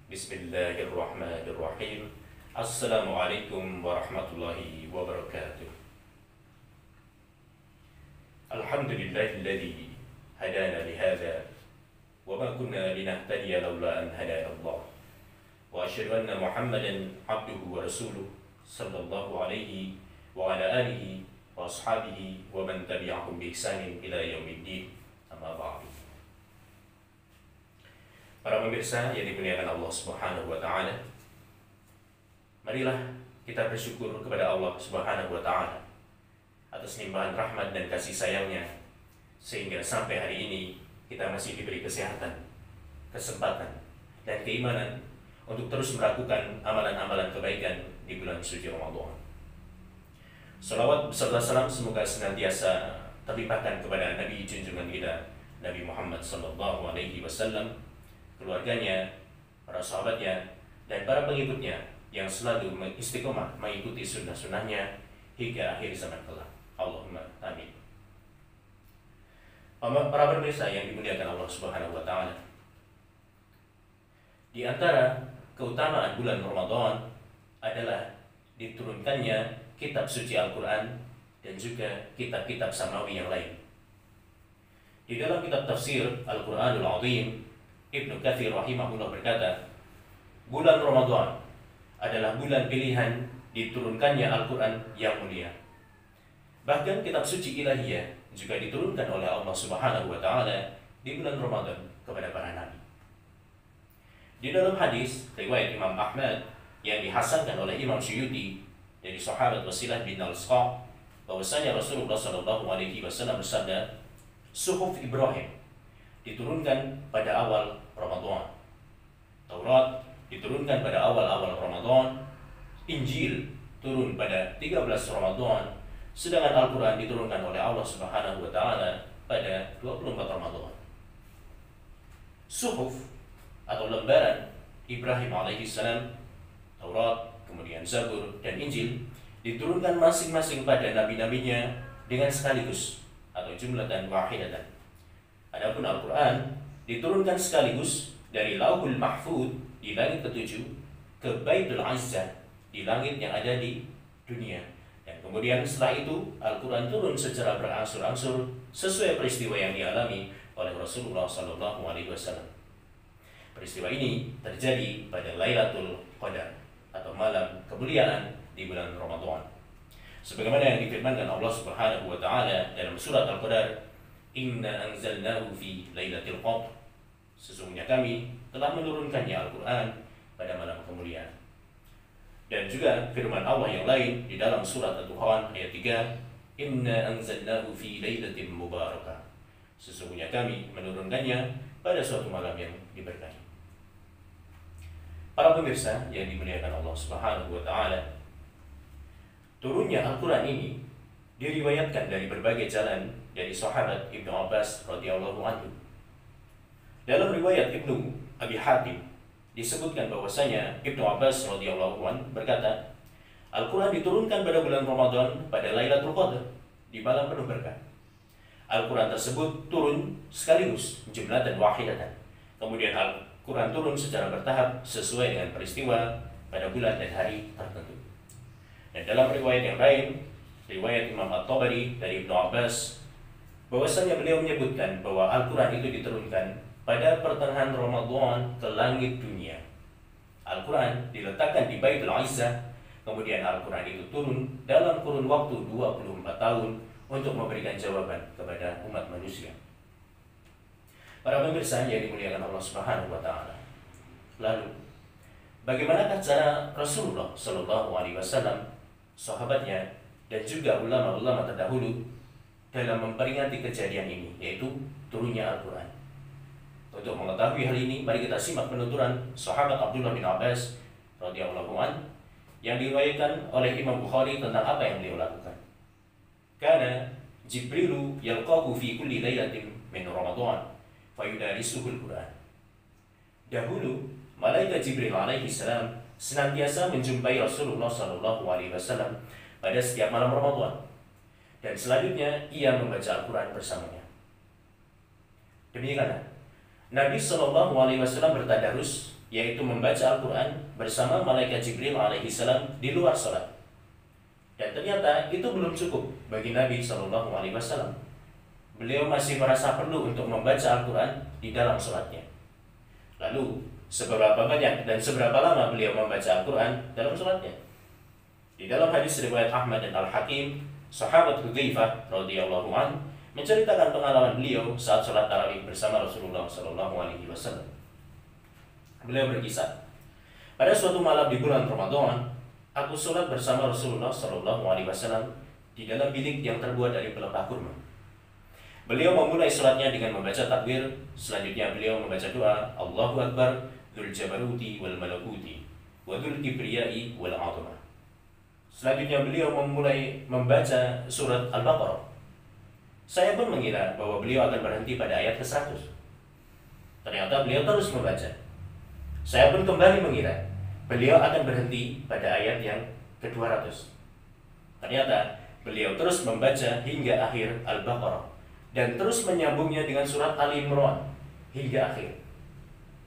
Bismillahirrahmanirrahim. Assalamualaikum warahmatullahi wabarakatuh. Alhamdulillahilladzi hadana lihada wa ma kunna linahtadiya laula an hadana Allah. Wa asyhadu anna Muhammadan abduhu wa rasuluh sallallahu alaihi wa ala alihi wa ashabihi wa man tabi'ahum bi ihsanin ila yaumiddin. Amma ba'du. Para pemirsa yang dimuliakan Allah Subhanahu wa taala, marilah kita bersyukur kepada Allah Subhanahu wa taala atas limpahan rahmat dan kasih sayangnya sehingga sampai hari ini kita masih diberi kesehatan, kesempatan dan keimanan untuk terus melakukan amalan-amalan kebaikan di bulan suci Ramadan. Salawat beserta salam semoga senantiasa terlimpahkan kepada Nabi junjungan kita Nabi Muhammad sallallahu alaihi wasallam, keluarganya, para sahabatnya, dan para pengikutnya yang selalu istiqomah mengikuti sunnah-sunnahnya hingga akhir zaman kelak. Allahumma amin. Para pemirsa yang dimuliakan Allah Subhanahu wa taala, di antara keutamaan bulan Ramadan adalah diturunkannya kitab suci Al-Quran dan juga kitab-kitab samawi yang lain. Di dalam kitab tafsir Al-Quranul Azim, Ibnu Katsir rahimahullah berkata, bulan Ramadan adalah bulan pilihan diturunkannya Al-Quran yang mulia. Bahkan kitab suci ilahiyah juga diturunkan oleh Allah Subhanahu wa taala di bulan Ramadan kepada para nabi. Di dalam hadis riwayat Imam Ahmad yang dihasankan oleh Imam Syuyuti dari sahabat Wasilah bin Al-Asqa, bahwasanya Rasulullah sallallahu alaihi wasallam bersabda, Suhuf Ibrahim diturunkan pada awal Ramadan, Taurat diturunkan pada awal-awal Ramadan, Injil turun pada 13 Ramadan, sedangkan Al-Quran diturunkan oleh Allah Subhanahu wa taala pada 24 Ramadan. Suhuf atau lembaran Ibrahim alaihissalam, Taurat, kemudian Zabur dan Injil diturunkan masing-masing pada nabi-nabinya dengan sekaligus atau jumlatan wahidatan. Adapun Al-Quran diturunkan sekaligus dari Lauhul Mahfud di langit ketujuh ke Baitul Izzah di langit yang ada di dunia. Dan kemudian setelah itu Al-Quran turun secara berangsur-angsur sesuai peristiwa yang dialami oleh Rasulullah SAW. Peristiwa ini terjadi pada Lailatul Qadar atau malam kemuliaan di bulan Ramadan. Sebagaimana yang difirmankan Allah Subhanahu wa taala dalam surat Al-Qadar, Inna anzalnahu fi lailatul qadr. Sesungguhnya kami telah menurunkannya Al-Quran pada malam kemuliaan. Dan juga firman Allah yang lain di dalam surat Ad-Dukhan ayat 3, Inna anzalnahu fi lailatin mubarakah. Sesungguhnya kami menurunkannya pada suatu malam yang diberkahi. Para pemirsa yang dimuliakan Allah Subhanahu wa taala, turunnya Al-Quran ini diriwayatkan dari berbagai jalan dari sahabat Ibnu Abbas radhiyallahu anhu. Dalam riwayat Ibnu Abi Hatim disebutkan bahwasanya Ibnu Abbas radhiyallahu anhu berkata, Al-Quran diturunkan pada bulan Ramadan pada Lailatul Qadar di malam penuh berkah. Al-Quran tersebut turun sekaligus jumlatan wahidatan. Kemudian Al-Quran turun secara bertahap sesuai dengan peristiwa pada bulan dan hari tertentu. Dan dalam riwayat yang lain, riwayat Imam At-Tabari dari Ibnu Abbas, bahwasanya beliau menyebutkan bahwa Al-Quran itu diturunkan pada pertengahan Ramadan ke langit dunia. Al-Quran diletakkan di Baitul Izzah, kemudian Al-Quran itu turun dalam kurun waktu 24 tahun untuk memberikan jawaban kepada umat manusia. Para pemirsa yang dimuliakan Allah Subhanahu wa taala. Lalu, bagaimanakah cara Rasulullah sallallahu alaihi wasallam, sahabatnya dan juga ulama-ulama terdahulu dalam memperingati kejadian ini, yaitu turunnya Al-Quran? Untuk mengetahui hal ini, mari kita simak penuturan sahabat Abdullah bin Abbas radhiyallahu anhu yang diriwayatkan oleh Imam Bukhari tentang apa yang beliau lakukan. Kana Jibrilu yalqahu fi kulli lailatin min Ramadan fayudarisuhu Al-Quran. Dahulu malaikat Jibril alaihi salam senantiasa menjumpai Rasulullah sallallahu alaihi wasallam pada setiap malam Ramadan, dan selanjutnya ia membaca Al-Quran bersamanya. Demikianlah Nabi Shallallahu Alaihi Wasallam bertadarus, yaitu membaca Al-Quran bersama malaikat Jibril alaihissalam di luar sholat. Dan ternyata itu belum cukup bagi Nabi Shallallahu Alaihi Wasallam. Beliau masih merasa perlu untuk membaca Al-Quran di dalam sholatnya. Lalu seberapa banyak dan seberapa lama beliau membaca Al-Quran dalam sholatnya? Di dalam hadis riwayat Ahmad dan Al-Hakim, sahabat Hudzaifah radhiyallahu anhu menceritakan pengalaman beliau saat sholat tarawih bersama Rasulullah Shallallahu Alaihi Wasallam. Beliau berkisah, pada suatu malam di bulan Ramadan, aku sholat bersama Rasulullah Shallallahu Alaihi Wasallam di dalam bilik yang terbuat dari pelepah kurma. Beliau memulai sholatnya dengan membaca takbir. Selanjutnya beliau membaca doa, Allahu Akbar, Dzul Jabaruti wal Malakuti, wa Dzul Kibriyai wal Azamah. Selanjutnya beliau memulai membaca surat Al-Baqarah. Saya pun mengira bahwa beliau akan berhenti pada ayat ke-100. Ternyata beliau terus membaca. Saya pun kembali mengira beliau akan berhenti pada ayat yang ke-200. Ternyata beliau terus membaca hingga akhir Al-Baqarah dan terus menyambungnya dengan surat Ali Imran hingga akhir.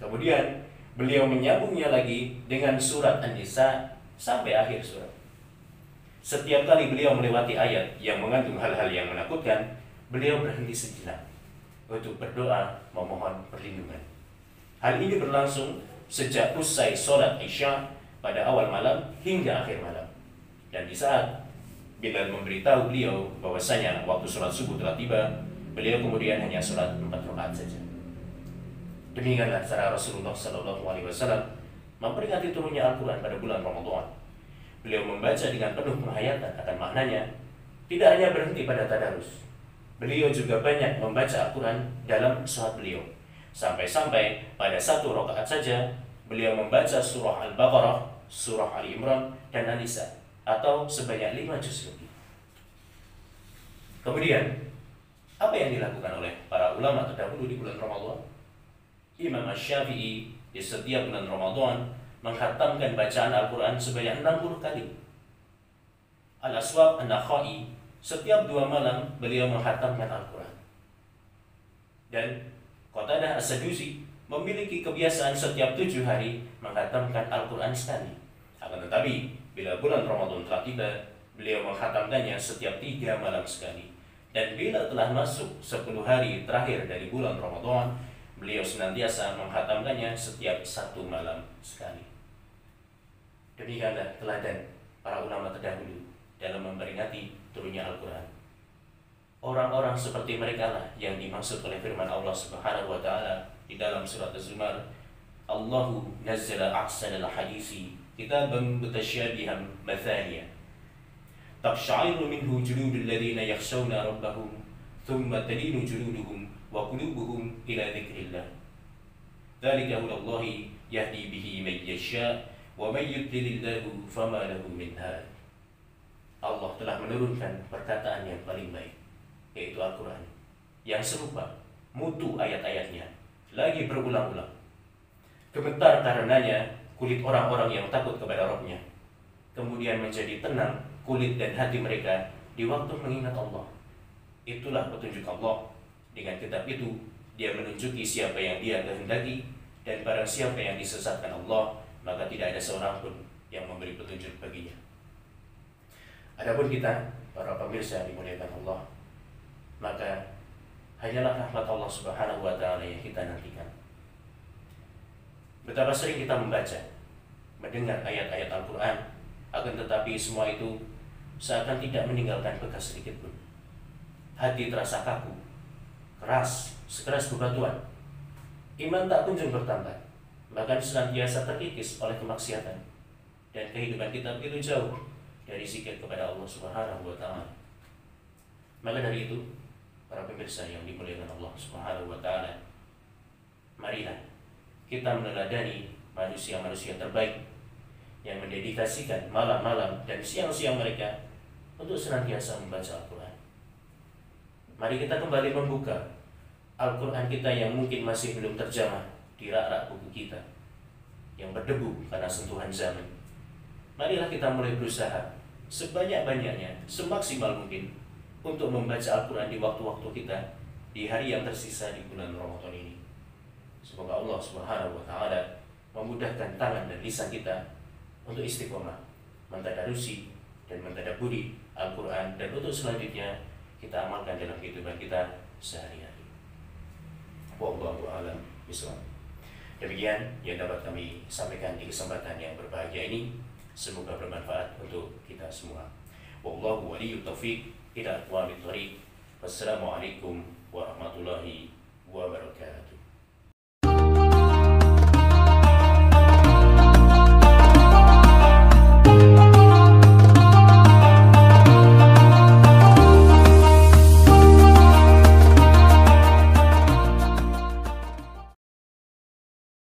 Kemudian beliau menyambungnya lagi dengan surat An-Nisa sampai akhir surat. Setiap kali beliau melewati ayat yang mengandung hal-hal yang menakutkan, beliau berhenti sejenak untuk berdoa memohon perlindungan. Hal ini berlangsung sejak usai sholat Isya pada awal malam hingga akhir malam. Dan di saat Bilal memberitahu beliau bahwasanya waktu sholat subuh telah tiba, beliau kemudian hanya sholat 4 rakaat saja. Demikianlah cara Rasulullah Shallallahu Alaihi Wasallam memperingati turunnya Al-Quran pada bulan Ramadan. Beliau membaca dengan penuh penghayatan akan maknanya, tidak hanya berhenti pada tadarus. Beliau juga banyak membaca Al-Quran dalam sholat beliau. Sampai-sampai pada 1 rakaat saja, beliau membaca surah Al-Baqarah, surah Ali Imran, dan An-Nisa, atau sebanyak 5 juz lebih. Kemudian, apa yang dilakukan oleh para ulama terdahulu di bulan Ramadan? Imam Asy-Syafi'i di setiap bulan Ramadan menghatamkan bacaan Al-Quran sebanyak 60 kali. Al-Aswab An-Nakhai setiap 2 malam beliau menghatamkan Al-Quran. Dan Qatadah As-Sadusi memiliki kebiasaan setiap 7 hari menghatamkan Al-Quran sekali. Akan tetapi bila bulan Ramadan telah tiba, beliau menghatamkannya setiap 3 malam sekali. Dan bila telah masuk 10 hari terakhir dari bulan Ramadan, beliau senantiasa menghatamkannya setiap 1 malam sekali. Demikianlah teladan para ulama terdahulu dalam memperingati turunnya Al-Quran. Orang-orang seperti mereka lah yang dimaksud oleh firman Allah Subhanahu wa Ta'ala di dalam surat Az-Zumar, Allahu nazzala ahsanal hadisi kitaban mutasyabihan mathaniya taqsha'iru minhu juludul ladzina yakhshawna rabbahum thumma talinu juluduhum wa qulubuhum ila dzikrillah. Dzalika hudallahi yahdi bihi man yasha' wa may yudlilillahu fama lahu min had. Allah telah menurunkan perkataan yang paling baik, yaitu Al-Quran, yang serupa mutu ayat-ayatnya lagi berulang-ulang. Gemetar karenanya kulit orang-orang yang takut kepada Rabb-nya, kemudian menjadi tenang kulit dan hati mereka di waktu mengingat Allah. Itulah petunjuk Allah. Dengan kitab itu Dia menunjuki siapa yang Dia kehendaki, dan barang siapa yang disesatkan Allah, maka tidak ada seorang pun yang memberi petunjuk baginya. Adapun kita, para pemirsa yang dimuliakan Allah, maka hanyalah rahmat Allah Subhanahu wa Ta'ala yang kita nantikan. Betapa sering kita membaca, mendengar ayat-ayat Al-Quran, akan tetapi semua itu seakan tidak meninggalkan bekas sedikit pun. Hati terasa kaku, keras, sekeras bebatuan. Iman tak kunjung bertambah, bahkan senantiasa terkikis oleh kemaksiatan, dan kehidupan kita begitu jauh dari zikir kepada Allah Subhanahu wa Ta'ala. Maka dari itu, para pemirsa yang dimuliakan Allah Subhanahu wa Ta'ala, marilah kita meneladani manusia-manusia terbaik yang mendedikasikan malam-malam dan siang-siang mereka untuk senantiasa membaca Al-Quran. Mari kita kembali membuka Al-Quran kita yang mungkin masih belum terjamah di rak-rak buku kita yang berdebu karena sentuhan zaman. Marilah kita mulai berusaha sebanyak-banyaknya, semaksimal mungkin untuk membaca Al-Quran di waktu-waktu kita di hari yang tersisa di bulan Ramadan ini. Semoga Allah Subhanahu wa taala memudahkan tangan dan lisan kita untuk istiqomah mentadarusi dan mentadaburi Al-Qur'an, dan untuk selanjutnya kita amalkan dalam kehidupan kita sehari-hari. Wallahu a'lam bishawab. Demikian yang dapat kami sampaikan di kesempatan yang berbahagia ini. Semoga bermanfaat untuk kita semua. Wallahu waliyut taufiq ila aqwamit thoriq. Wassalamualaikum warahmatullahi wabarakatuh.